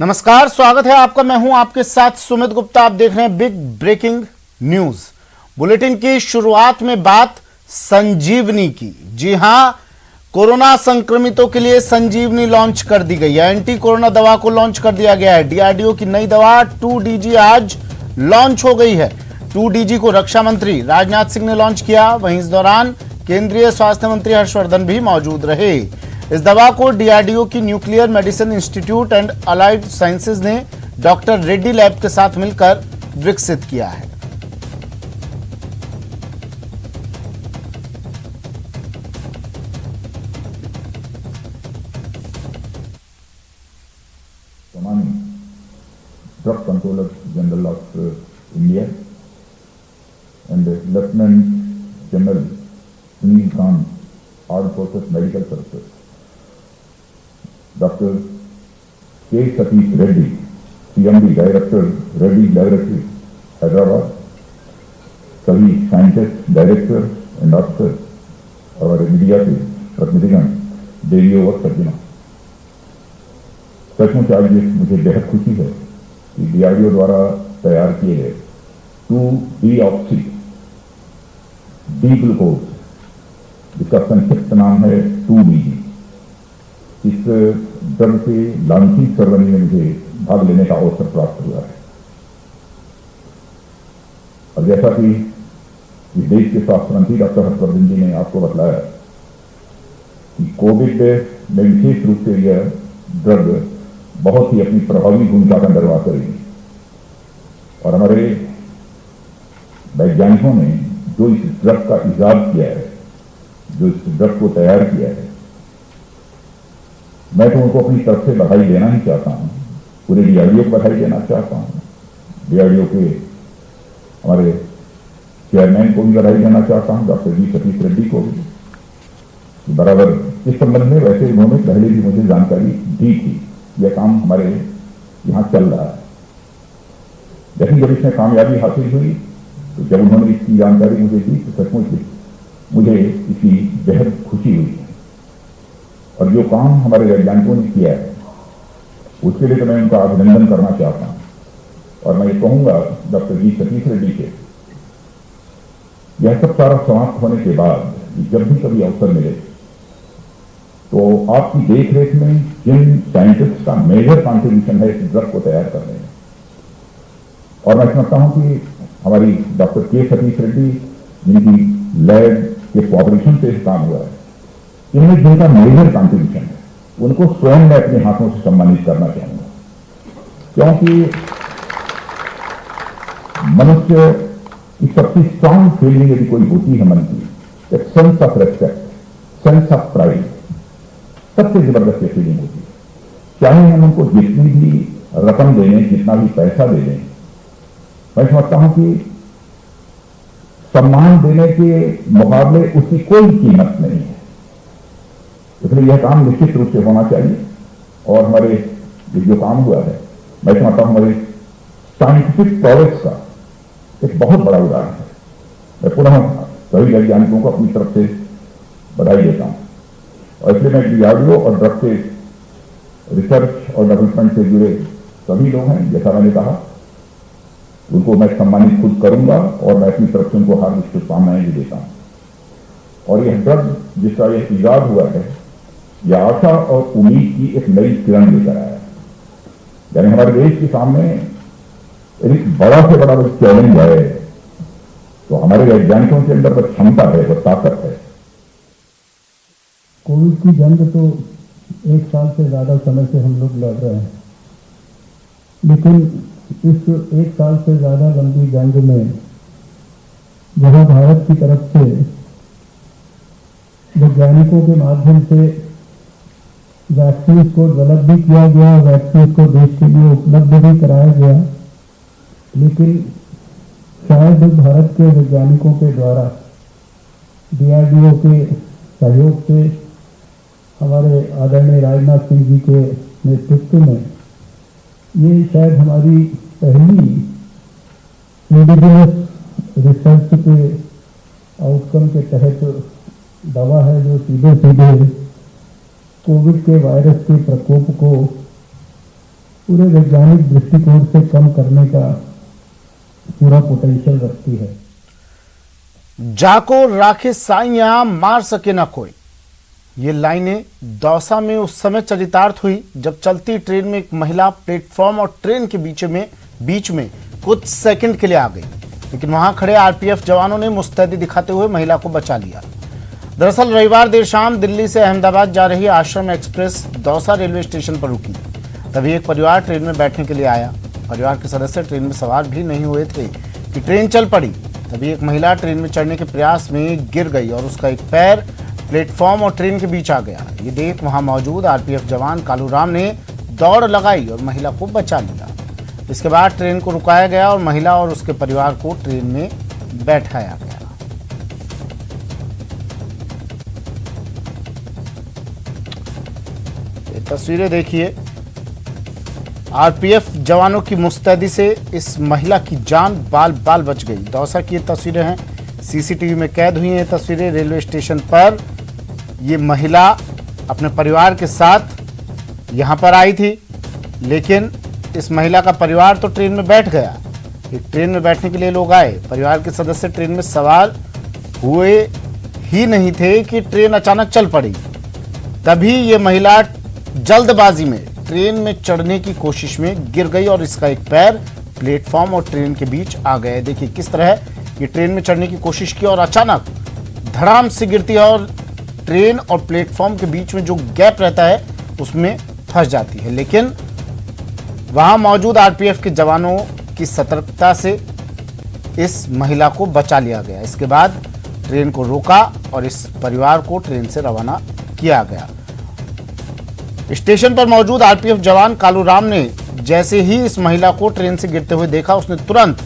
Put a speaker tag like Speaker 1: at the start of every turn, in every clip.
Speaker 1: नमस्कार, स्वागत है आपका। मैं हूं आपके साथ सुमित गुप्ता। आप देख रहे हैं बिग ब्रेकिंग न्यूज। बुलेटिन की शुरुआत में बात संजीवनी की। जी हां, कोरोना संक्रमितों के लिए संजीवनी लॉन्च कर दी गई है। एंटी कोरोना दवा को लॉन्च कर दिया गया है। डीआरडीओ की नई दवा 2DG आज लॉन्च हो गई है। 2DG को रक्षा मंत्री राजनाथ सिंह ने लॉन्च किया। वहीं इस दौरान केंद्रीय स्वास्थ्य मंत्री हर्षवर्धन भी मौजूद रहे। इस दवा को डीआरडीओ की nuclear medicine institute and allied sciences ने डॉक्टर रेड्डी लैब के साथ मिलकर विकसित किया है।
Speaker 2: Drug controller general of India and lieutenant general Sunil Kant, armed forces medical services, doctor K Satish Reddy, CMD director Reddy laboratory Hyderabad, सभी साइंटिस्ट, डायरेक्टर एंड ऑफिसर और मीडिया के प्रतिनिधिगण, देवियों और सज्जनों, सचमुच आज मुझे बेहद खुशी है कि डीआरडीओ द्वारा तैयार किए गए 2-deoxy डी ग्लूकोज, जिसका संक्षिप्त नाम है 2DG, इस ड्रग के लॉन्चिंग सेरेमनी में मुझे भाग लेने का अवसर प्राप्त हुआ है। और जैसा कि इस देश के स्वास्थ्य मंत्री डॉक्टर हर्षवर्धन जी ने आपको बताया कि कोविड में विशेष रूप से यह ड्रग बहुत ही अपनी प्रभावी भूमिका का निर्वाह करेगी। और हमारे वैज्ञानिकों ने जो इस ड्रग का इजाद किया है, जो इस ड्रग को तैयार किया है, मैं तो उनको अपनी तरफ से बधाई देना ही चाहता हूं। पूरे डीआरडीओ को बधाई देना चाहता हूं। डीआरडीओ के हमारे चेयरमैन को भी बधाई देना चाहता हूं, डॉक्टर जी सतीश रेड्डी को भी। बराबर इस संबंध में वैसे उन्होंने पहले भी मुझे जानकारी दी थी। यह काम हमारे यहां चल रहा है। लेकिन जब इसमें कामयाबी हासिल हुई, तो जब उन्होंने इसकी जानकारी मुझे दी, तो सचमुच मुझे इसकी बेहद खुशी हुई। और जो काम हमारे वैज्ञानिकों ने किया है, उसके लिए तो मैं उनका अभिनंदन करना चाहता हूं। और मैं ये कहूंगा डॉक्टर जी सतीश रेड्डी के, यह सब सारा समाप्त होने के बाद जब भी कभी अवसर मिले, तो आपकी देखरेख में जिन साइंटिस्ट का मेजर कॉन्ट्रीब्यूशन है इस ड्रग को तैयार करने में, और मैं समझता हूं कि हमारी डॉक्टर के सतीश रेड्डी, जिनकी लैब के कोऑपरेशन से काम हुआ है, इनमें जिनका मेजर कॉन्ट्रीब्यूशन है, उनको स्वयं मैं अपने हाथों से सम्मानित करना चाहूंगा। क्योंकि मनुष्य की सबसे स्ट्रांग फीलिंग यदि कोई होती है मन की, एक sense of respect, sense of pride, सबसे जबरदस्त फीलिंग होती है। चाहे हम उनको जितनी भी रकम दे दें, जितना भी पैसा दे दें, मैं समझता हूं कि सम्मान देने के मुकाबले उसकी कोई कीमत नहीं है। इसलिए यह काम निश्चित रूप से होना चाहिए। और हमारे जो काम हुआ है, मैं समझता हूं हमारे साइंटिफिक प्रोग्रेस का एक बहुत बड़ा उदाहरण है। मैं पुनः सभी वैज्ञानिकों को अपनी तरफ से बधाई देता हूं। और इसलिए मैं डीआरडीओ और ड्रग के रिसर्च और डेवलपमेंट से जुड़े सभी लोग हैं, जैसा मैंने कहा, उनको मैं सम्मानित खुद करूंगा और मैं अपनी तरफ से उनको हार्दिक शुभकामनाएं भी देता हूं। और यह ड्रग जिसका यह इजाद हुआ है, यह आशा और उम्मीद की एक नई किरण लेकर आया है। यानी हमारे देश के सामने एक बड़ा से बड़ा चैलेंज है, तो हमारे वैज्ञानिकों के अंदर वह क्षमता है, वह ताकत है।
Speaker 3: कोविड की जंग तो 1 साल से ज्यादा समय से हम लोग लड़ रहे हैं, लेकिन इस 1 साल से ज्यादा लंबी जंग में जहां भारत की तरफ से वैज्ञानिकों के माध्यम से वैक्सीन को डेवलप भी किया गया, वैक्सीन को देश के लिए उपलब्ध भी कराया गया, लेकिन शायद भारत के वैज्ञानिकों के द्वारा डीआरडीओ के सहयोग से हमारे आदरणीय राजनाथ सिंह जी के नेतृत्व में ये शायद हमारी पहली इंडिजिनस रिसर्च के आउटकम के तहत दवा है जो सीधे सीधे कोविड के वायरस के प्रकोप को रोकने में सक्षम है। और मैं समझता हूं कि शायद भारत के वैज्ञानिकों के द्वारा डीआरडीओ के सहयोग से हमारे आदरणीय राजनाथ सिंह जी के नेतृत्व में ये शायद हमारी पहली इंडिजिनस रिसर्च के आउटकम के तहत दवा है जो सीधे सीधे पूरे वैज्ञानिक दृष्टिकोण से कम करने का पूरा पोटेंशियल रखती है।
Speaker 1: जाको राखे साइयां मार सके ना कोई, ये लाइनें दौसा में उस समय चरितार्थ हुई जब चलती ट्रेन में एक महिला प्लेटफॉर्म और ट्रेन के बीच में कुछ सेकंड के लिए आ गई, लेकिन वहां खड़े आरपीएफ जवानों ने मुस्तैदी दिखाते हुए महिला को बचा लिया। दरअसल रविवार देर शाम दिल्ली से अहमदाबाद जा रही आश्रम एक्सप्रेस दौसा रेलवे स्टेशन पर रुकी। तभी एक परिवार ट्रेन में बैठने के लिए आया। परिवार के सदस्य ट्रेन में सवार भी नहीं हुए थे कि ट्रेन चल पड़ी। तभी एक महिला ट्रेन में चढ़ने के प्रयास में गिर गई और उसका एक पैर प्लेटफॉर्म और ट्रेन के बीच आ गया। ये देख वहां मौजूद आरपीएफ जवान कालूराम ने दौड़ लगाई और महिला को बचा लिया। इसके बाद ट्रेन को रुकाया गया और महिला और उसके परिवार को ट्रेन में बैठाया गया। ये तस्वीरें देखिए, आरपीएफ जवानों की मुस्तैदी से इस महिला की जान बाल बाल बच गई। दौसा की ये तस्वीरें हैं, सीसीटीवी में कैद हुई हैं तस्वीरें। रेलवे स्टेशन पर ये महिला अपने परिवार के साथ यहां पर आई थी, लेकिन इस महिला का परिवार तो ट्रेन में बैठ गया। एक ट्रेन में बैठने के लिए लोग आए, परिवार के सदस्य ट्रेन में सवार हुए ही नहीं थे कि ट्रेन अचानक चल पड़ी। तभी ये महिला जल्दबाजी में ट्रेन में चढ़ने की कोशिश में गिर गई और इसका एक पैर प्लेटफॉर्म और ट्रेन के बीच आ गए। देखिए किस तरह ये ट्रेन में चढ़ने की कोशिश की और अचानक धड़ाम से गिरती है और ट्रेन और प्लेटफॉर्म के बीच में जो गैप रहता है उसमें फंस जाती है। लेकिन वहां मौजूद आरपीएफ के जवानों की सतर्कता से इस महिला को बचा लिया गया। इसके बाद ट्रेन को रोका और इस परिवार को ट्रेन से रवाना किया गया। स्टेशन पर मौजूद आरपीएफ जवान कालूराम ने जैसे ही इस महिला को ट्रेन से गिरते हुए देखा, उसने तुरंत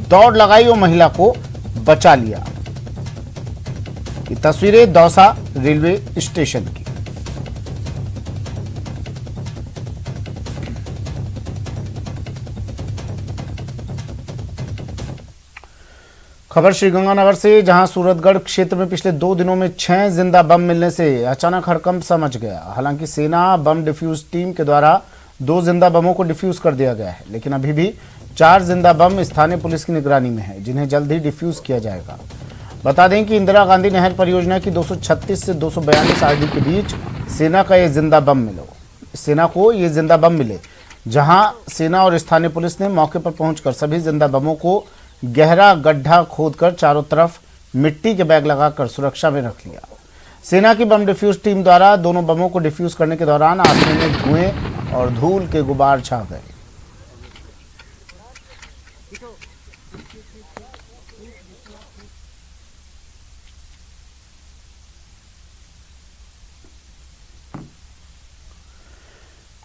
Speaker 1: दौड़ लगाई और महिला को बचा लिया। ये तस्वीरें दौसा रेलवे स्टेशन की। खबर श्रीगंगानगर से, जहां सूरतगढ़ क्षेत्र में पिछले 2 दिनों में 6 जिंदा बम मिलने से अचानक हड़कंप सा मच गया। हालांकि सेना बम डिफ्यूज टीम के द्वारा 2 जिंदा बमों को डिफ्यूज कर दिया गया है, लेकिन अभी भी 4 जिंदा बम स्थानीय पुलिस की निगरानी में है, जिन्हें जल्द ही डिफ्यूज किया जाएगा। बता दें कि इंदिरा गांधी नहर परियोजना की 236 से 242 आरडी के बीच सेना को ये जिंदा बम मिले, जहां सेना और स्थानीय पुलिस ने मौके पर पहुंचकर सभी जिंदा बमों को गहरा गड्ढा खोदकर चारों तरफ मिट्टी के बैग लगाकर सुरक्षा में रख लिया। सेना की बम डिफ्यूज टीम द्वारा दोनों बमों को डिफ्यूज करने के दौरान आसमान में धुएं और धूल के गुबार छा गए।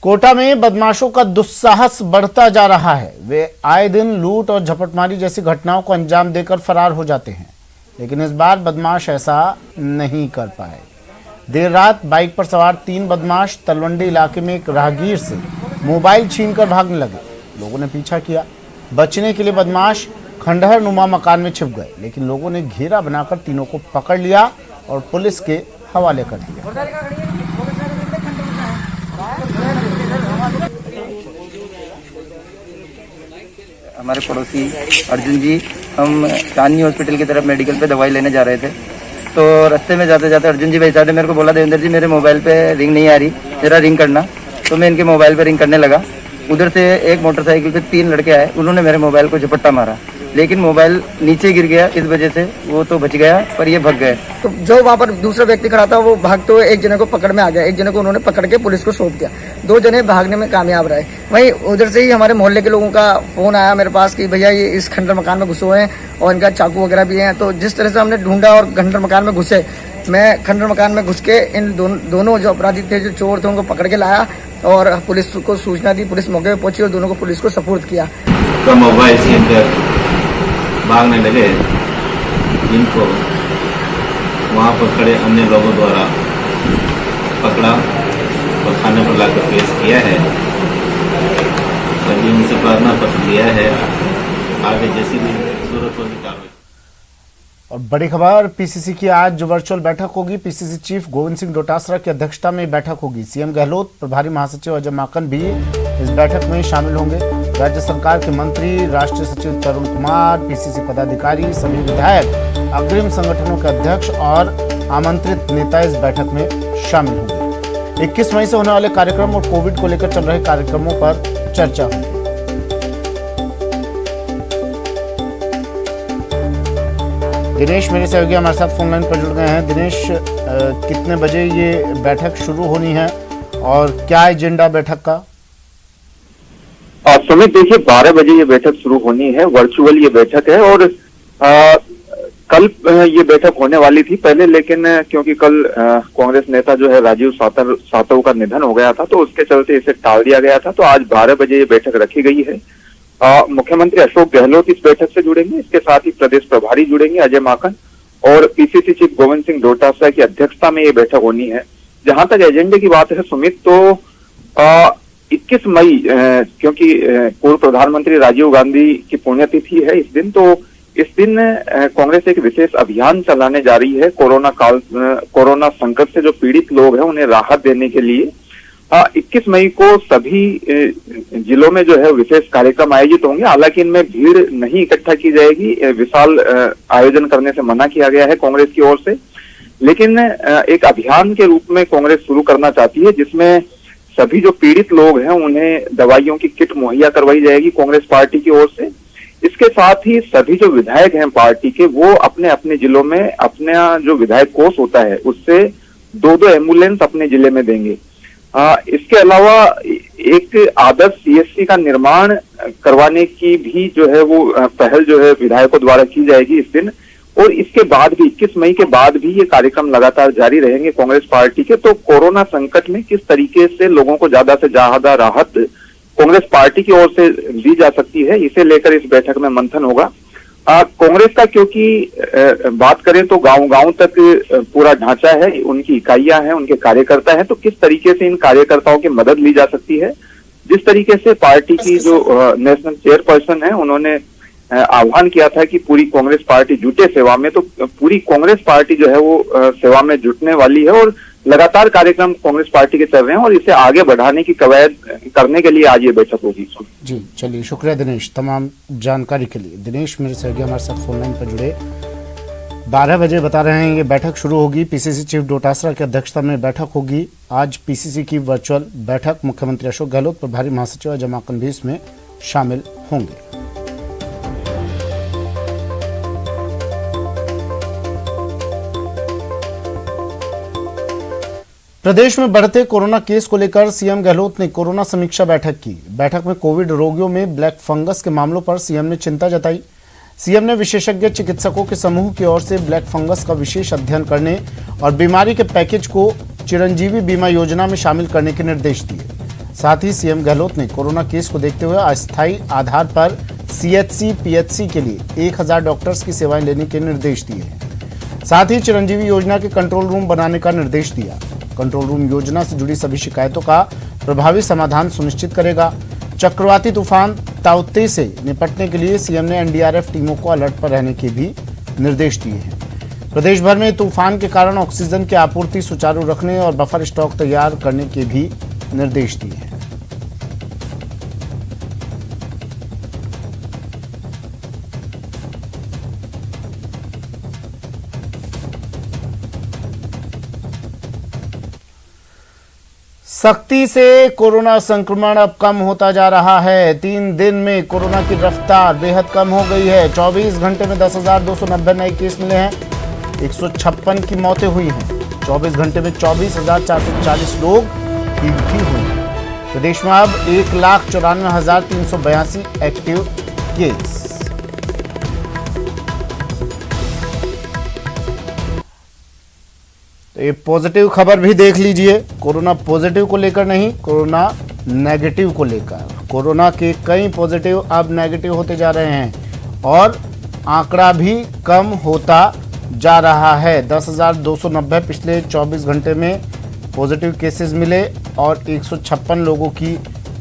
Speaker 1: कोटा में बदमाशों का दुस्साहस बढ़ता जा रहा है। वे आए दिन लूट और झपटमारी जैसी घटनाओं को अंजाम देकर फरार हो जाते हैं, लेकिन इस बार बदमाश ऐसा नहीं कर पाए। देर रात बाइक पर सवार 3 बदमाश तलवंडी इलाके में एक राहगीर से मोबाइल छीनकर भागने लगे। लोगों ने पीछा किया। बचने के लिए बदमाश खंडहर नुमा मकान में छिप गए, लेकिन लोगों ने घेरा बनाकर तीनों को पकड़ लिया और पुलिस के हवाले कर दिया।
Speaker 4: हमारे पड़ोसी अर्जुन जी, हम चांदनी हॉस्पिटल की तरफ मेडिकल पे दवाई लेने जा रहे थे, तो रास्ते में जाते जाते अर्जुन जी भाई साहब ने मेरे को बोला, देवेंद्र जी मेरे मोबाइल पे रिंग नहीं आ रही, जरा रिंग करना। तो मैं इनके मोबाइल पे रिंग करने लगा। उधर से एक मोटरसाइकिल पे 3 लड़के आए, उन्होंने मेरे मोबाइल को झपट्टा मारा, लेकिन मोबाइल नीचे गिर गया, इस वजह से वो तो बच गया, पर ये भाग गए।
Speaker 5: तो जो वहाँ पर दूसरा व्यक्ति खड़ा था वो भागते हुए एक जने को पकड़ में आ गया। एक जने को उन्होंने पकड़ के पुलिस को सौंप दिया। 2 जने भागने में कामयाब रहे। वहीं उधर से ही हमारे मोहल्ले के लोगों का फोन आया मेरे पास कि भैया ये इस खंडर मकान में घुसे हुए हैं और इनका चाकू वगैरह भी है। तो जिस तरह से हमने ढूंढा और खंडर मकान में घुसे, मैं खंडर मकान में घुस के इन दोनों जो अपराधी थे, जो चोर थे, उनको पकड़ के लाया और पुलिस को सूचना दी। पुलिस मौके पर पहुंची और दोनों को पुलिस को सपुर्द किया।
Speaker 6: तो मोबाइल छीन कर भागने लगे, जिनको वहाँ पर खड़े अन्य लोगों द्वारा पकड़ा और थाने पर लाकर पेश किया है। अभी उनसे प्रार्थना पत्र लिया है, आगे जैसी भी जरूरत होगी कार्रवाई।
Speaker 1: और बड़ी खबर, पीसीसी की आज जो वर्चुअल बैठक होगी, पीसीसी चीफ गोविंद सिंह डोटासरा की अध्यक्षता में बैठक होगी। सीएम गहलोत, प्रभारी महासचिव अजय माकन भी इस बैठक में शामिल होंगे राज्य सरकार के मंत्री, राष्ट्रीय सचिव तरुण कुमार, पीसीसी पदाधिकारी, सभी विधायक, अग्रिम संगठनों के अध्यक्ष और आमंत्रित नेता इस बैठक में शामिल होंगे। 21 मई से होने वाले कार्यक्रम और कोविड को लेकर चल रहे कार्यक्रमों पर चर्चा होगी। दिनेश मेरे सहयोगी हमारे साथ फोन लाइन पर जुड़ गए हैं। दिनेश, कितने बजे ये बैठक शुरू होनी है और क्या एजेंडा बैठक का?
Speaker 7: सुमित, देखिए 12 बजे ये बैठक शुरू होनी है। वर्चुअल ये बैठक है और कल ये बैठक होने वाली थी पहले, लेकिन क्योंकि कल कांग्रेस नेता जो है राजीव सातव का निधन हो गया था, तो उसके चलते इसे टाल दिया गया था। तो आज 12 बजे ये बैठक रखी गई है। मुख्यमंत्री अशोक गहलोत इस बैठक से जुड़ेंगे, इसके साथ ही प्रदेश प्रभारी जुड़ेंगे अजय माकन, और पीसीसी चीफ गोविंद सिंह डोटासरा की अध्यक्षता में ये बैठक होनी है। जहां तक एजेंडे की बात है सुमित, तो 21 मई क्योंकि पूर्व प्रधानमंत्री राजीव गांधी की पुण्यतिथि है इस दिन, तो इस दिन कांग्रेस एक विशेष अभियान चलाने जा रही है। कोरोना संकट से जो पीड़ित लोग हैं उन्हें राहत देने के लिए 21 मई को सभी जिलों में जो है विशेष कार्यक्रम आयोजित होंगे। हालांकि इनमें भीड़ नहीं इकट्ठा की जाएगी, विशाल आयोजन करने से मना किया गया है कांग्रेस की ओर से, लेकिन एक अभियान के रूप में कांग्रेस शुरू करना चाहती है, जिसमें सभी जो पीड़ित लोग हैं उन्हें दवाइयों की किट मुहैया करवाई जाएगी कांग्रेस पार्टी की ओर से। इसके साथ ही सभी जो विधायक हैं पार्टी के, वो अपने अपने जिलों में अपना जो विधायक कोष होता है उससे 2-2 एम्बुलेंस अपने जिले में देंगे। इसके अलावा एक आदर्श सीएससी का निर्माण करवाने की भी जो है वो पहल जो है विधायकों द्वारा की जाएगी इस दिन। और इसके बाद भी 21 मई के बाद भी ये कार्यक्रम लगातार जारी रहेंगे कांग्रेस पार्टी के। तो कोरोना संकट में किस तरीके से लोगों को ज्यादा से ज्यादा राहत कांग्रेस पार्टी की ओर से दी जा सकती है, इसे लेकर इस बैठक में मंथन होगा। कांग्रेस का क्योंकि बात करें तो गांव-गांव तक पूरा ढांचा है, उनकी इकाइयां हैं, उनके कार्यकर्ता हैं, तो किस तरीके से इन कार्यकर्ताओं की मदद ली जा सकती है। जिस तरीके से पार्टी की जो नेशनल चेयरपर्सन है उन्होंने आह्वान किया था कि पूरी कांग्रेस पार्टी जुटे सेवा में, तो पूरी कांग्रेस पार्टी जो है वो सेवा में जुटने वाली है और लगातार कार्यक्रम कांग्रेस पार्टी के चल रहे हैं और इसे आगे बढ़ाने की कवायद करने के लिए आज ये बैठक होगी।
Speaker 1: जी चलिए, शुक्रिया दिनेश तमाम जानकारी के लिए। दिनेश मेरे सहयोगी हमारे साथ फोन लाइन पर जुड़े। 12 बजे बता रहे हैं ये बैठक शुरू होगी। पीसीसी चीफ डोटासरा की अध्यक्षता में बैठक होगी। आज पीसीसी की वर्चुअल बैठक, मुख्यमंत्री अशोक गहलोत, प्रभारी महासचिव अजय माकन भी इसमें शामिल होंगे। प्रदेश में बढ़ते कोरोना केस को लेकर सीएम गहलोत ने कोरोना समीक्षा बैठक की। बैठक में कोविड रोगियों में ब्लैक फंगस के मामलों पर सीएम ने चिंता जताई। सीएम ने विशेषज्ञ चिकित्सकों के समूह की ओर से ब्लैक फंगस का विशेष अध्ययन करने और बीमारी के पैकेज को चिरंजीवी बीमा योजना में शामिल करने के निर्देश दिए। साथ ही सीएम गहलोत ने कोरोना केस को देखते हुए अस्थायी आधार पर सीएचसी पीएचसी के लिए 1000 डॉक्टर्स की सेवाएं लेने के निर्देश दिए हैं। साथ ही चिरंजीवी योजना के कंट्रोल रूम बनाने का निर्देश दिया। कंट्रोल रूम योजना से जुड़ी सभी शिकायतों का प्रभावी समाधान सुनिश्चित करेगा। चक्रवाती तूफान ताउते से निपटने के लिए सीएम ने एनडीआरएफ टीमों को अलर्ट पर रहने के भी निर्देश दिए हैं। प्रदेश भर में तूफान के कारण ऑक्सीजन की आपूर्ति सुचारू रखने और बफर स्टॉक तैयार करने के भी निर्देश दिए हैं। सख्ती से कोरोना संक्रमण अब कम होता जा रहा है। 3 दिन में कोरोना की रफ्तार बेहद कम हो गई है। 24 घंटे में 10,290 नए केस मिले हैं। 156 की मौतें हुई हैं। 24 घंटे में 24,440 लोग ठीक भी हुए हैं। प्रदेश में अब 1,94,382 एक्टिव केस। तो ये पॉजिटिव खबर भी देख लीजिए। कोरोना पॉजिटिव को लेकर नहीं, कोरोना नेगेटिव को लेकर। कोरोना के कई पॉजिटिव अब नेगेटिव होते जा रहे हैं और आंकड़ा भी कम होता जा रहा है। 10,290 पिछले 24 घंटे में पॉजिटिव केसेस मिले और 156 लोगों की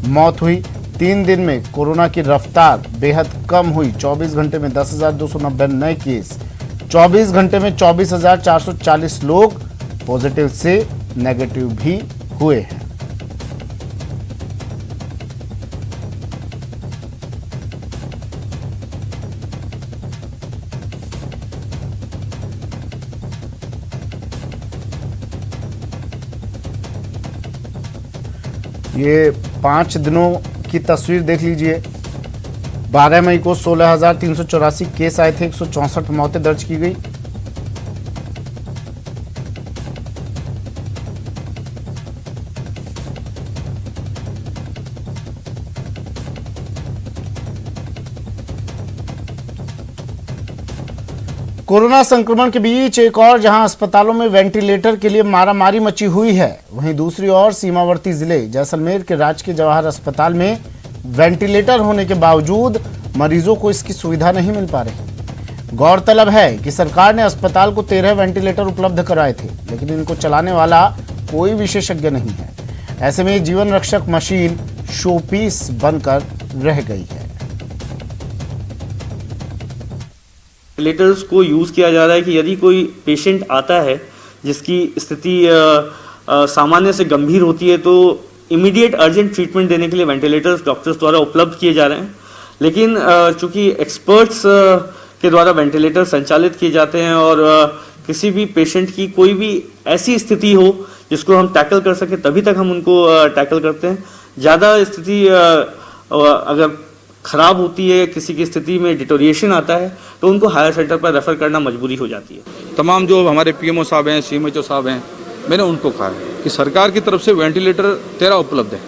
Speaker 1: मौत हुई। 3 दिन में कोरोना की रफ्तार बेहद कम हुई। 24 घंटे में 10,290 नए केस, 24 घंटे में 24,440 लोग पॉजिटिव से नेगेटिव भी हुए हैं। ये 5 दिनों की तस्वीर देख लीजिए। 12 मई को 16,384 केस आए थे, 164 मौतें दर्ज की गई। कोरोना संक्रमण के बीच एक और जहां अस्पतालों में वेंटिलेटर के लिए मारामारी मची हुई है, वहीं दूसरी ओर सीमावर्ती जिले जैसलमेर के राजकीय जवाहर अस्पताल में वेंटिलेटर होने के बावजूद मरीजों को इसकी सुविधा नहीं मिल पा रही। गौरतलब है कि सरकार ने अस्पताल को 13 वेंटिलेटर उपलब्ध कराए थे, लेकिन इनको चलाने वाला कोई विशेषज्ञ नहीं है। ऐसे में जीवन रक्षक मशीन शोपीस बनकर रह गई है।
Speaker 8: वेंटिलेटर्स को यूज़ किया जा रहा है कि यदि कोई पेशेंट आता है जिसकी स्थिति सामान्य से गंभीर होती है तो इमीडिएट अर्जेंट ट्रीटमेंट देने के लिए वेंटिलेटर्स डॉक्टर्स द्वारा उपलब्ध किए जा रहे हैं। लेकिन चूंकि एक्सपर्ट्स के द्वारा वेंटिलेटर संचालित किए जाते हैं और किसी भी पेशेंट की कोई भी ऐसी स्थिति हो जिसको हम टैकल कर सकें तभी तक हम उनको टैकल करते हैं। ज़्यादा स्थिति अगर खराब होती है, किसी की स्थिति में डिटोरिएशन आता है तो उनको हायर सेंटर पर रेफर करना मजबूरी हो जाती है।
Speaker 9: तमाम जो हमारे पीएमओ साहब हैं, सीएमएचओ साहब हैं, मैंने उनको कहा है कि सरकार की तरफ से वेंटिलेटर 13 उपलब्ध है।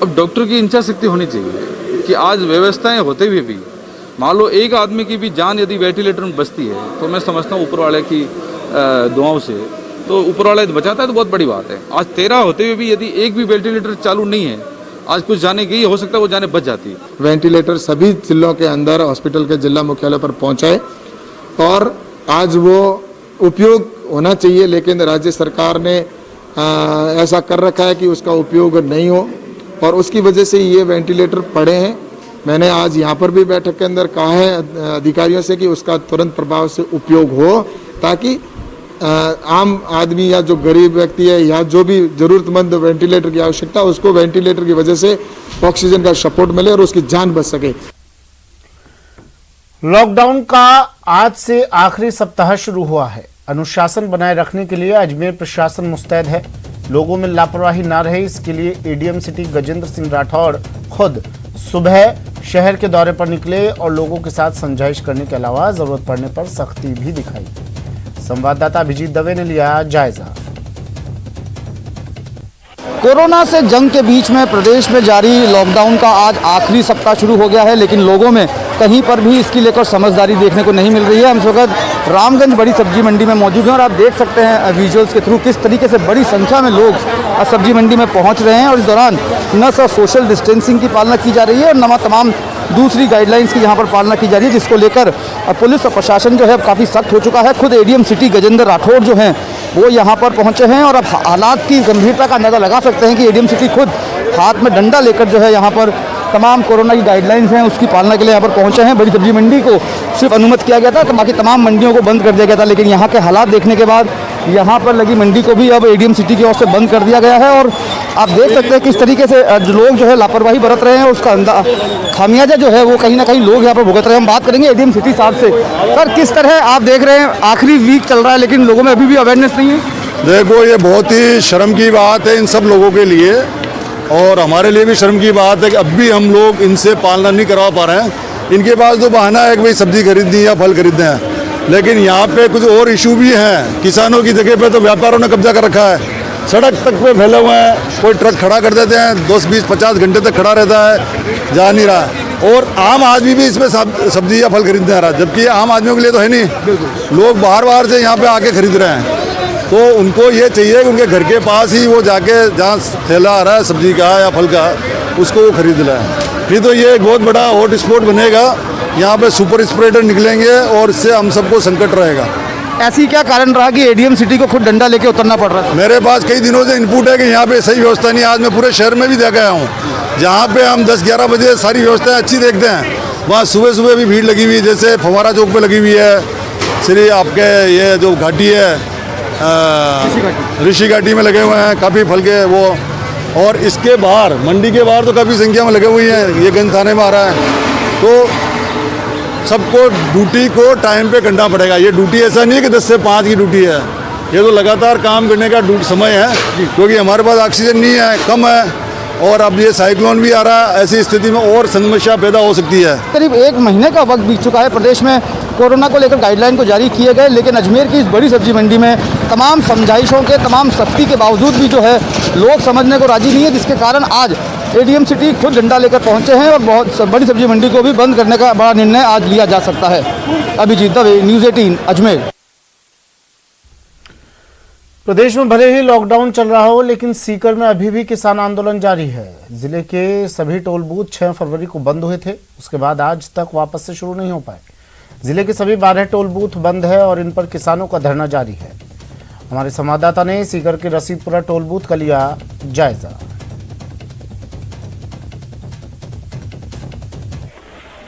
Speaker 9: अब डॉक्टर की इच्छा शक्ति होनी चाहिए कि आज व्यवस्थाएं होते हुए भी मान लो एक आदमी की भी जान यदि वेंटिलेटर में बचती है तो मैं समझता हूँ ऊपर वाले की दुआओं से तो ऊपर वाला बचाता है तो बहुत बड़ी बात है। आज 13 होते हुए भी यदि एक भी वेंटिलेटर चालू नहीं है, आज कुछ जाने की हो सकता है वो जाने बच जाती है।
Speaker 10: वेंटिलेटर सभी जिलों के अंदर हॉस्पिटल के जिला मुख्यालय पर पहुंचाए और आज वो उपयोग होना चाहिए, लेकिन राज्य सरकार ने ऐसा कर रखा है कि उसका उपयोग नहीं हो और उसकी वजह से ये वेंटिलेटर पड़े हैं। मैंने आज यहाँ पर भी बैठक के अंदर कहा है अधिकारियों से कि उसका तुरंत प्रभाव से उपयोग हो ताकि आम आदमी या जो गरीब व्यक्ति है या जो भी जरूरतमंद वेंटिलेटर की आवश्यकता उसको वेंटिलेटर की वजह से ऑक्सीजन का सपोर्ट मिले और उसकी जान बच सके।
Speaker 1: लॉकडाउन का आज से आखिरी सप्ताह शुरू हुआ है। अनुशासन बनाए रखने के लिए अजमेर प्रशासन मुस्तैद है। लोगों में लापरवाही ना रहे इसके लिए एडीएम सिटी गजेंद्र सिंह राठौड़ खुद सुबह शहर के दौरे पर निकले और लोगों के साथ समझाइश करने के अलावा जरूरत पड़ने पर सख्ती भी दिखाई। संवाददाता अभिजीत दवे ने लिया जायजा।
Speaker 11: कोरोना से जंग के बीच में प्रदेश में जारी लॉकडाउन का आज आखिरी सप्ताह शुरू हो गया है, लेकिन लोगों में कहीं पर भी इसकी लेकर समझदारी देखने को नहीं मिल रही है। हम इस वक्त रामगंज बड़ी सब्जी मंडी में मौजूद हैं और आप देख सकते हैं विजुअल्स के थ्रू किस तरीके से बड़ी संख्या में लोग सब्जी मंडी में पहुंच रहे हैं और इस दौरान न सिर्फ सोशल डिस्टेंसिंग की पालना की जा रही है और न तमाम दूसरी गाइडलाइंस की यहाँ पर पालना की जा रही है, जिसको लेकर पुलिस और प्रशासन जो है काफ़ी सख्त हो चुका है। खुद एडीएम सिटी गजेंद्र राठौड़ जो हैं वो यहाँ पर पहुँचे हैं और अब हालात की गंभीरता का अंदाज़ा लगा सकते हैं कि एडीएम सिटी खुद हाथ में डंडा लेकर जो है यहाँ पर तमाम कोरोना की गाइडलाइंस हैं उसकी पालना के लिए यहाँ पर पहुँचे हैं। बड़ी सब्जी मंडी को सिर्फ अनुमति किया गया था, तो बाकी तमाम मंडियों को बंद कर दिया गया था, लेकिन यहाँ के हालात देखने के बाद यहाँ पर लगी मंडी को भी अब एडीएम सिटी की ओर से बंद कर दिया गया है। और आप देख सकते हैं किस तरीके से लोग जो है लापरवाही बरत रहे हैं, उसका खामियाजा जो है वो कहीं ना कहीं लोग यहाँ पर भुगत रहे हैं। हम बात करेंगे एडीएम सिटी साहब से। सर, किस तरह आप देख रहे हैं आखिरी वीक चल रहा है लेकिन लोगों में अभी भी अवेयरनेस नहीं है?
Speaker 12: देखो, ये बहुत ही शर्म की बात है इन सब लोगों के लिए और हमारे लिए भी शर्म की बात है कि अब भी हम लोग इनसे पालना नहीं करवा पा रहे हैं। इनके पास तो बहाना है कि भाई सब्जी खरीदनी या फल खरीदने हैं, लेकिन यहाँ पे कुछ और इशू भी हैं। किसानों की जगह पे तो व्यापारियों ने कब्जा कर रखा है, सड़क तक पे फैले हुए हैं। कोई ट्रक खड़ा कर देते हैं, 10, 20, 50 घंटे तक खड़ा रहता है, जा नहीं रहा। और आम आदमी भी इसमें सब्जी या फल खरीदने आ रहा है, जबकि आम आदमियों के लिए तो है नहीं। लोग बाहर से यहाँ पे आके खरीद रहे हैं, तो उनको ये चाहिए कि उनके घर के पास ही वो जाके जहाँ थैला आ रहा है सब्जी का या फल का उसको वो खरीद लाए। नहीं तो ये एक बहुत बड़ा हॉट स्पॉट बनेगा, यहाँ पे सुपर स्प्रेडर निकलेंगे और इससे हम सबको संकट रहेगा।
Speaker 11: ऐसी क्या कारण रहा कि एडीएम सिटी को खुद डंडा लेके उतरना पड़ रहा है?
Speaker 12: मेरे पास कई दिनों से इनपुट है कि यहाँ पे सही व्यवस्था नहीं है। आज मैं पूरे शहर में भी देख आया हूँ, जहाँ पे हम 10-11 बजे सारी व्यवस्थाएं अच्छी देखते हैं, वहाँ सुबह सुबह भी भीड़ लगी हुई है। जैसे फवारा चौक पे लगी हुई है, श्री आपके ये जो घाटी है ऋषि घाटी में लगे हुए हैं काफ़ी फल के वो, और इसके बाहर मंडी के बाहर तो काफ़ी संख्या में लगे हुए हैं। ये गंज थाने में आ रहा है, तो सबको ड्यूटी को टाइम पे करना पड़ेगा। ये ड्यूटी ऐसा नहीं है कि 10 से 5 की ड्यूटी है, ये तो लगातार काम करने का समय है, क्योंकि हमारे पास ऑक्सीजन नहीं है, कम है। और अब ये साइक्लोन भी आ रहा है, ऐसी स्थिति में और समस्या पैदा हो सकती है।
Speaker 11: करीब 1 महीने का वक्त बीत चुका है प्रदेश में कोरोना को लेकर गाइडलाइन को जारी किए गए, लेकिन अजमेर की इस बड़ी सब्जी मंडी में तमाम समझाइशों के, तमाम सख्ती के बावजूद भी जो है लोग समझने को राजी नहीं है, जिसके कारण आज एडीएम सिटी खुद डंडा लेकर पहुंचे हैं और बहुत बड़ी सब्जी मंडी को भी बंद करने का बड़ा निर्णय आज लिया जा सकता है। अभिजीत दवे, न्यूज़ 18 अजमेर।
Speaker 1: प्रदेश में भले ही लॉकडाउन चल रहा हो, लेकिन सीकर में अभी भी किसान आंदोलन जारी है। जिले के सभी टोल बूथ 6 फरवरी को बंद हुए थे, उसके बाद आज तक वापस से शुरू नहीं हो पाए। जिले के सभी 12 टोल बूथ बंद है और इन पर किसानों का धरना जारी है। हमारे संवाददाता ने सीकर के रसीदपुरा टोल बूथ का लिया जायजा।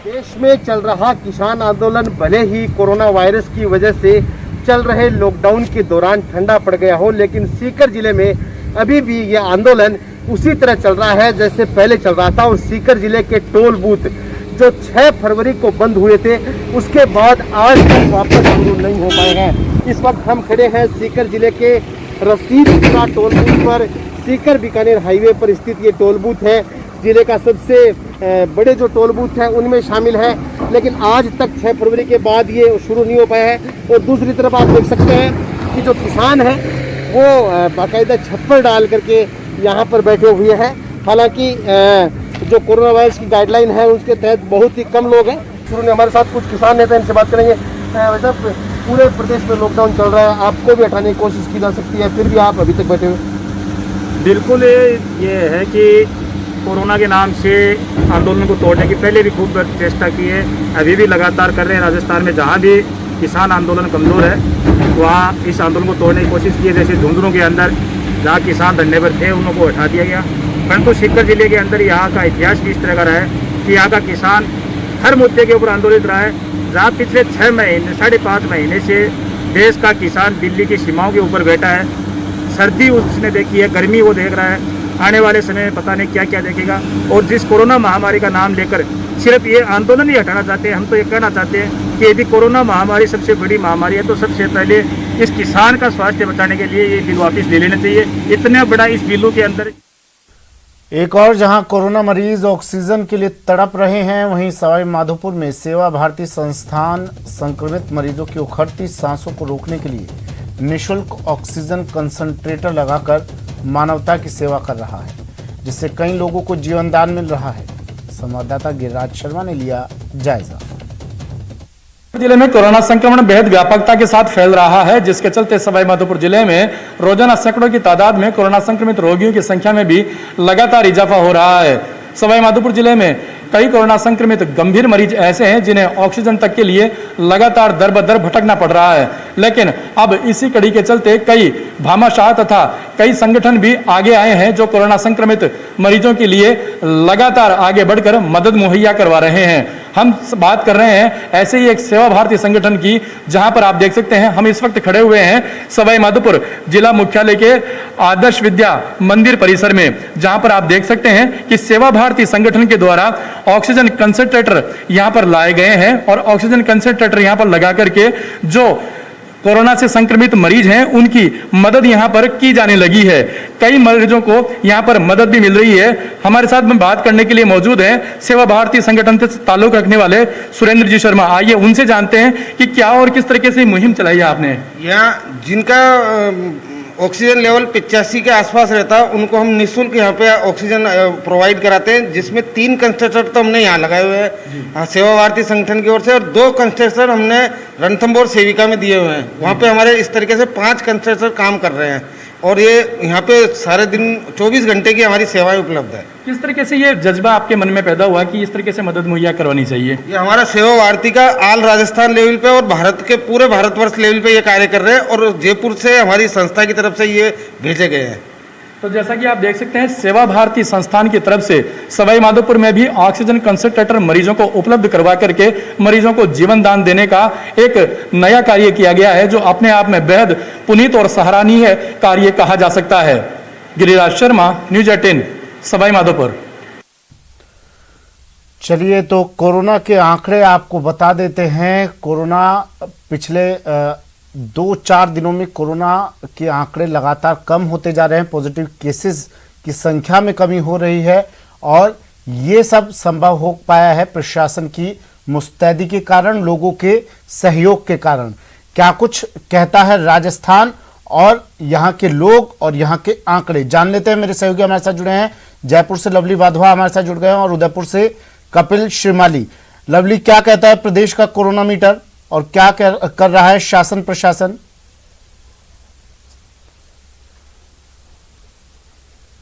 Speaker 13: देश में चल रहा किसान आंदोलन भले ही कोरोना वायरस की वजह से चल रहे लॉकडाउन के दौरान ठंडा पड़ गया हो, लेकिन सीकर जिले में अभी भी ये आंदोलन उसी तरह चल रहा है जैसे पहले चल रहा था। और सीकर जिले के टोल बूथ जो 6 फरवरी को बंद हुए थे, उसके बाद आज तक वापस शुरू नहीं हो पाए हैं। इस वक्त हम खड़े हैं सीकर जिले के रसीदपुरा टोल बूथ पर। सीकर बीकानेर हाईवे पर स्थित ये टोल बूथ है, जिले का सबसे बड़े जो टोल बूथ है उनमें शामिल है, लेकिन आज तक 6 फरवरी के बाद ये शुरू नहीं हो पाया है। और दूसरी तरफ आप देख सकते हैं कि जो किसान है वो बाकायदा छप्पर डाल करके यहाँ पर बैठे हुए हैं। हालांकि जो कोरोना वायरस की गाइडलाइन है उसके तहत बहुत ही कम लोग हैं। शुरू में हमारे साथ कुछ किसान नेता, इनसे बात करेंगे। वैसे पूरे प्रदेश में लॉकडाउन चल रहा है, आपको भी हटाने की कोशिश की जा सकती है, फिर भी आप अभी तक बैठे हुए।
Speaker 14: बिल्कुल ये है कि कोरोना के नाम से आंदोलन को तोड़ने की पहले भी खूब चेष्टा की है, अभी भी लगातार कर रहे हैं। राजस्थान में जहाँ भी किसान आंदोलन कमज़ोर है वहाँ इस आंदोलन को तोड़ने की कोशिश की है। जैसे झुंझुनू के अंदर जहाँ किसान धरने पर थे उनको हटा दिया गया, परंतु सीकर जिले के अंदर यहाँ का इतिहास भी इस तरह का रहा है कि यहाँ का किसान हर मुद्दे के ऊपर आंदोलित रहा है। जहाँ पिछले 6 महीने 5.5 महीने से देश का किसान दिल्ली की सीमाओं के ऊपर बैठा है, सर्दी उसने देखी है, गर्मी वो देख रहा है, आने वाले समय में पता नहीं क्या क्या देखेगा। और जिस कोरोना महामारी का नाम लेकर सिर्फ ये आंदोलन ही हटाना चाहते हैं, हम तो ये कहना चाहते हैं कि यदि कोरोना महामारी सबसे बड़ी महामारी है तो सबसे पहले इस किसान का स्वास्थ्य बचाने के लिए ये बिल वापस ले लेना चाहिए। इतना बड़ा इस बिलों के अंदर
Speaker 1: एक और जहां कोरोना मरीज ऑक्सीजन के लिए तड़प रहे हैं, वहीं सवाई माधोपुर में सेवा भारती संस्थान संक्रमित मरीजों की उखड़ती सांसों को रोकने के लिए निःशुल्क ऑक्सीजन कंसंट्रेटर लगाकर मानवता की सेवा कर रहा है, जिससे कई लोगों को जीवन दान मिल रहा है। संवाददाता गिरिराज शर्मा ने लिया जायजा।
Speaker 15: जिले में कोरोना संक्रमण बेहद व्यापकता के साथ फैल रहा है, जिसके चलते सवाई माधोपुर जिले में रोजाना सैकड़ों की तादाद में कोरोना संक्रमित रोगियों की संख्या में भी लगातार इजाफा हो रहा है। सवाई माधोपुर जिले में कई कोरोना संक्रमित गंभीर मरीज ऐसे हैं जिन्हें ऑक्सीजन तक के लिए लगातार दर बदर भटकना पड़ रहा है, लेकिन अब इसी कड़ी के चलते कई भामाशाह तथा कई संगठन भी आगे आए हैं जो कोरोना संक्रमित मरीजों के लिए लगातार आगे बढ़कर मदद मुहैया करवा रहे हैं। हम बात कर रहे हैं ऐसे ही एक सेवा भारती संगठन की, जहां पर आप देख सकते हैं हम इस वक्त खड़े हुए हैं सवाई माधोपुर जिला मुख्यालय के आदर्श विद्या मंदिर परिसर में, जहां पर आप देख सकते हैं कि सेवा भारती संगठन के द्वारा ऑक्सीजन कंसंट्रेटर यहां पर लाए गए हैं और ऑक्सीजन कंसंट्रेटर यहां पर लगा करके जो कोरोना से संक्रमित मरीज हैं उनकी मदद यहां पर की जाने लगी है। कई मरीजों को यहां पर मदद भी मिल रही है। हमारे साथ में बात करने के लिए मौजूद हैं सेवा भारती संगठन से ताल्लुक रखने वाले सुरेंद्र जी शर्मा। आइए उनसे जानते हैं कि क्या और किस तरीके से मुहिम चलाई है आपने।
Speaker 16: यहाँ जिनका ऑक्सीजन लेवल 85 के आसपास रहता है उनको हम निःशुल्क यहाँ पे ऑक्सीजन प्रोवाइड कराते हैं, जिसमें 3 कंसंट्रेटर तो हमने यहाँ लगाए हुए हैं सेवा भारती संगठन की ओर से, और 2 कंसंट्रेटर हमने रणथंभौर सेविका में दिए हुए हैं। वहाँ पे हमारे इस तरीके से 5 कंसंट्रेटर काम कर रहे हैं और ये यहाँ पे सारे दिन 24 घंटे की हमारी सेवाएं उपलब्ध है।
Speaker 15: किस तरीके से ये जज्बा आपके मन में पैदा हुआ कि इस तरीके से मदद मुहैया करवानी चाहिए?
Speaker 16: ये हमारा सेवा भारती का आल राजस्थान लेवल पे और भारत के पूरे भारतवर्ष लेवल पे ये कार्य कर रहे हैं और जयपुर से हमारी संस्था की तरफ से ये भेजे गए हैं।
Speaker 15: तो जैसा कि आप देख सकते हैं सेवा भारती संस्थान की तरफ से सवाई माधोपुर में भी ऑक्सीजन कंसंट्रेटर मरीजों को उपलब्ध करवा करके मरीजों को जीवन दान देने का एक नया कार्य किया गया है, जो अपने आप में बेहद पुनीत और सराहनीय कार्य कहा जा सकता है। गिरिराज शर्मा, न्यूज़ 18 सवाई माधोपुर।
Speaker 1: चलिए तो कोरोना के आंकड़े आपको बता देते हैं। कोरोना पिछले 2-4 दिनों में कोरोना के आंकड़े लगातार कम होते जा रहे हैं। पॉजिटिव केसेस की संख्या में कमी हो रही है और ये सब संभव हो पाया है प्रशासन की मुस्तैदी के कारण, लोगों के सहयोग के कारण। क्या कुछ कहता है राजस्थान और यहाँ के लोग और यहाँ के आंकड़े, जान लेते हैं। मेरे सहयोगी हमारे साथ जुड़े हैं, जयपुर से लवली वाधवा हमारे साथ जुड़ गए हैं और उदयपुर से कपिल श्रीमाली। लवली, क्या कहता है प्रदेश का कोरोना मीटर और क्या कर रहा है शासन प्रशासन?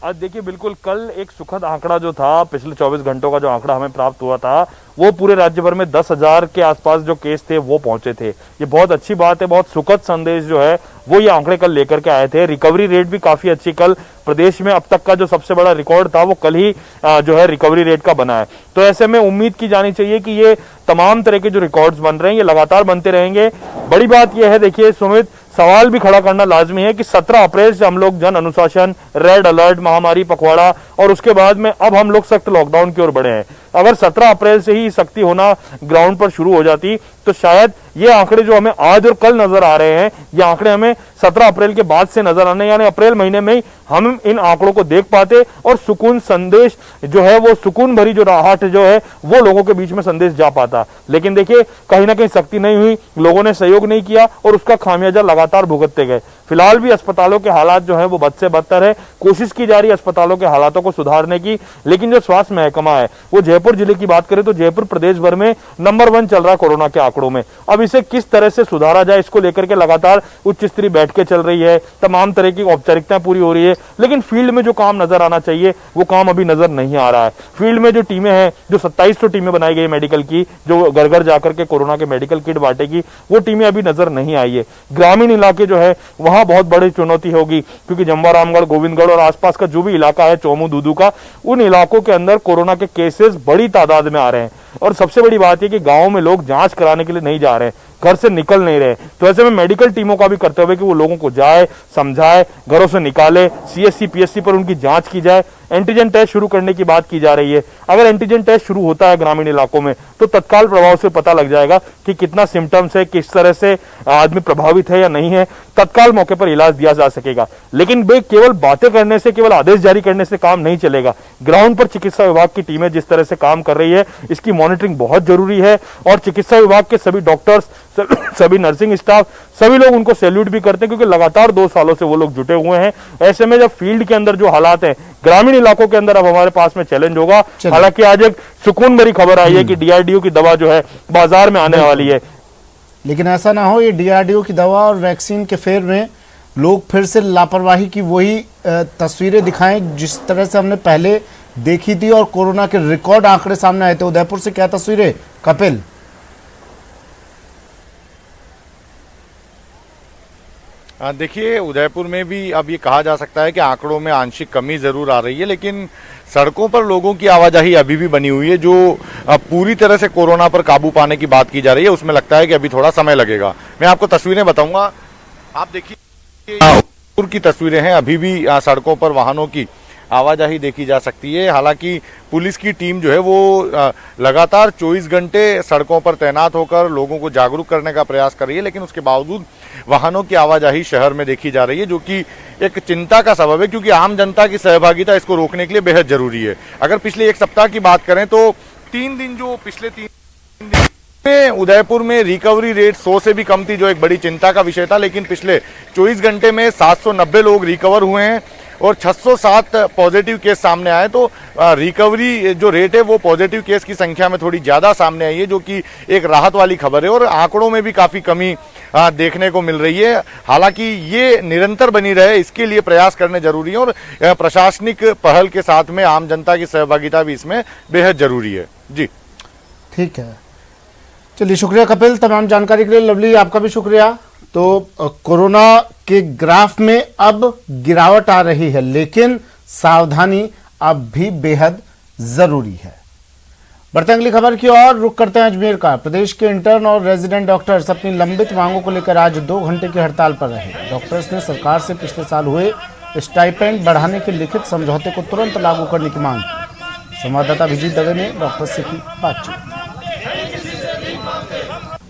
Speaker 17: आज देखिए, बिल्कुल कल एक सुखद आंकड़ा जो था, पिछले 24 घंटों का जो आंकड़ा हमें प्राप्त हुआ था, वो पूरे राज्य भर में 10,000 के आसपास जो केस थे वो पहुंचे थे। ये बहुत अच्छी बात है, बहुत सुखद संदेश जो है वो ये आंकड़े कल लेकर के आए थे। रिकवरी रेट भी काफी अच्छी, कल प्रदेश में अब तक का जो सबसे बड़ा रिकॉर्ड था वो कल ही जो है रिकवरी रेट का बना है। तो ऐसे में उम्मीद की जानी चाहिए कि ये तमाम तरह के जो रिकॉर्ड्स बन रहे हैं ये लगातार बनते रहेंगे। बड़ी बात यह है, देखिए सुमित, सवाल भी खड़ा करना लाजमी है कि 17 अप्रैल से हम लोग जन अनुशासन, रेड अलर्ट, महामारी पखवाड़ा और उसके बाद में अब हम लोग सख्त लॉकडाउन की ओर बढ़े हैं। अगर 17 अप्रैल से ही सख्ती होना ग्राउंड पर शुरू हो जाती तो शायद ये आंकड़े जो हमें आज और कल नजर आ रहे हैं, ये आंकड़े हमें 17 अप्रैल के बाद से नजर आने, यानी अप्रैल महीने में ही हम इन आंकड़ों को देख पाते और सुकून संदेश जो है वो सुकून भरी जो राहत जो है वो लोगों के बीच में संदेश जा पाता। लेकिन देखिए, कहीं ना कहीं सख्ती नहीं हुई, लोगों ने सहयोग नहीं किया और उसका खामियाजा लगातार भुगतते गए। फिलहाल भी अस्पतालों के हालात जो है वो बद से बदतर है। कोशिश की जा रही है अस्पतालों के हालातों को सुधारने की, लेकिन जो स्वास्थ्य महकमा है वो जयपुर जिले की बात करें तो जयपुर प्रदेश भर में नंबर 1 चल रहा है कोरोना के आंकड़ों में। अब इसे किस तरह से सुधारा जाए, इसको लेकर के लगातार उच्च स्तरीय बैठकें चल रही है, तमाम तरह की औपचारिकताएं पूरी हो रही है, लेकिन फील्ड में जो काम नजर आना चाहिए वो काम अभी नजर नहीं आ रहा है। फील्ड में जो टीमें हैं, जो 2700 टीमें बनाई गई मेडिकल की, जो घर घर जाकर के कोरोना के मेडिकल किट बांटेगी, वो टीमें अभी नजर नहीं आई है। ग्रामीण इलाके जो है वहां बहुत बड़ी चुनौती होगी, क्योंकि जम्वा रामगढ़, गोविंदगढ़ और आसपास का जो भी इलाका है, चौमू दूदू का, उन इलाकों के अंदर कोरोना के केसेस बड़ी तादाद में आ रहे हैं। और सबसे बड़ी बात यह कि गांव में लोग जांच कराने के लिए नहीं जा रहे हैं, घर से निकल नहीं रहे। तो ऐसे में मेडिकल टीमों का भी कर्तव्य है कि वो लोगों को जाए, समझाए, घरों से निकाले, सीएससी पीएससी पर उनकी जांच की जाए। एंटीजन टेस्ट शुरू करने की बात की जा रही है। अगर एंटीजन टेस्ट शुरू होता है ग्रामीण इलाकों में तो तत्काल प्रभाव से पता लग जाएगा कि कितना सिम्टम्स है, किस तरह से आदमी प्रभावित है या नहीं है, तत्काल मौके पर इलाज दिया जा सकेगा। लेकिन वे केवल बातें करने से, केवल आदेश जारी करने से काम नहीं चलेगा। ग्राउंड पर चिकित्सा विभाग की टीमें जिस तरह से काम कर रही है, इसकी मॉनिटरिंग बहुत जरूरी है और चिकित्सा विभाग के सभी डॉक्टर्स, सभी नर्सिंग स्टाफ, सभी लोग उनको सैल्यूट भी करते हैं, क्योंकि लगातार 2 सालों से वो लोग जुटे हुए हैं। ऐसे में जब फील्ड के अंदर जो हालात हैं, ग्रामीण इलाकों के अंदर अब हमारे पास में चैलेंज होगा। हालांकि आज एक सुकून भरी खबर आई है कि डीआरडीओ की दवा जो है बाजार में आने वाली है,
Speaker 1: लेकिन ऐसा ना हो ये डीआरडीओ की दवा और वैक्सीन के फेर में लोग फिर से लापरवाही की वही तस्वीरें दिखाएं जिस तरह से हमने पहले देखी थी और कोरोना के रिकॉर्ड आंकड़े सामने आए थे। उदयपुर से क्या तस्वीरें, कपिल?
Speaker 18: देखिए, उदयपुर में भी अब ये कहा जा सकता है कि आंकड़ों में आंशिक कमी जरूर आ रही है, लेकिन सड़कों पर लोगों की आवाजाही अभी भी बनी हुई है। जो पूरी तरह से कोरोना पर काबू पाने की बात की जा रही है उसमें लगता है कि अभी थोड़ा समय लगेगा। मैं आपको तस्वीरें बताऊंगा, आप देखिए उदयपुर की तस्वीरें हैं। अभी भी सड़कों पर वाहनों की आवाजाही देखी जा सकती है। हालांकि पुलिस की टीम जो है वो लगातार 24 घंटे सड़कों पर तैनात होकर लोगों को जागरूक करने का प्रयास कर रही है, लेकिन उसके बावजूद वाहनों की आवाजाही शहर में देखी जा रही है, जो कि एक चिंता का सबब है, क्योंकि आम जनता की सहभागिता इसको रोकने के लिए बेहद जरूरी है। अगर पिछले 1 सप्ताह की बात करें तो 3 दिन जो पिछले 3 दिन में उदयपुर में रिकवरी रेट 100 से भी कम थी, जो एक बड़ी चिंता का विषय था। लेकिन पिछले 24 घंटे में 790 लोग रिकवर हुए हैं और 607 पॉजिटिव केस सामने आए। तो रिकवरी जो रेट है वो पॉजिटिव केस की संख्या में थोड़ी ज्यादा सामने आई है, जो कि एक राहत वाली खबर है। और आंकड़ों में भी काफी कमी देखने को मिल रही है। हालांकि ये निरंतर बनी रहे, इसके लिए प्रयास करने जरूरी है और प्रशासनिक पहल के साथ में आम जनता की सहभागिता भी इसमें बेहद जरूरी है। जी
Speaker 1: ठीक है, चलिए शुक्रिया कपिल तमाम जानकारी के लिए। लवली आपका भी शुक्रिया। तो कोरोना के ग्राफ में अब गिरावट आ रही है, लेकिन सावधानी अब भी बेहद जरूरी है। बढ़ते अगली खबर की ओर रुख करते हैं अजमेर का। प्रदेश के इंटर्न और रेजिडेंट डॉक्टर्स अपनी लंबित मांगों को लेकर आज 2 घंटे की हड़ताल पर रहे। डॉक्टर्स ने सरकार से पिछले साल हुए स्टाइपेंड बढ़ाने के लिखित समझौते को तुरंत लागू करने की मांग की। संवाददाता विजय दवे ने डॉक्टर्स से की बातचीत।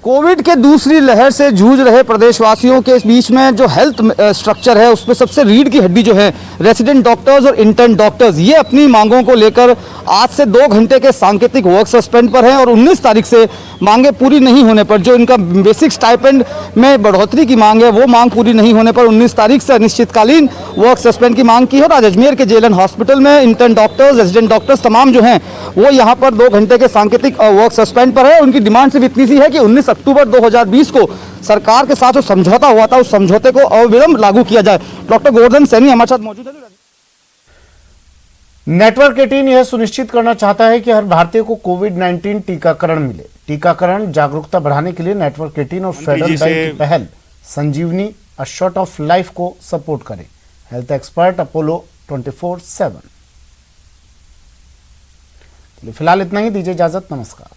Speaker 11: कोविड के दूसरी लहर से जूझ रहे प्रदेशवासियों के बीच में जो हेल्थ स्ट्रक्चर है उसमें सबसे रीढ़ की हड्डी जो है रेसिडेंट डॉक्टर्स और इंटर्न डॉक्टर्स, ये अपनी मांगों को लेकर आज से 2 घंटे के सांकेतिक वर्क सस्पेंड पर हैं और 19 तारीख से मांगे पूरी नहीं होने पर, जो इनका बेसिक स्टाइपेंड में बढ़ोतरी की मांग है वो मांग पूरी नहीं होने पर 19 तारीख से अनिश्चितकालीन वर्क सस्पेंड की मांग की है। और आज अजमेर के जेएलएन हॉस्पिटल में इंटर्न डॉक्टर्स, रेसिडेंट डॉक्टर्स तमाम जो हैं वो यहाँ पर 2 घंटे के सांकेतिक वर्क सस्पेंड पर है। उनकी डिमांड सिर्फ इतनी सी है कि 19 अक्टूबर 2020 को सरकार के साथ जो समझौता हुआ था उस समझौते को अविलंब लागू किया जाए। डॉक्टर गोवर्धन सैनी हमारे साथ मौजूद है।
Speaker 1: नेटवर्क 18 यह सुनिश्चित करना चाहता है कि हर भारतीय को कोविड-19 टीकाकरण मिले। टीकाकरण जागरूकता बढ़ाने के लिए नेटवर्क 18 और फेडरल बैंक की पहल संजीवनी अ शॉट ऑफ लाइफ को सपोर्ट करें। Health expert Apollo 24/7। फिलहाल इतना ही, दीजिए इजाजत, नमस्कार।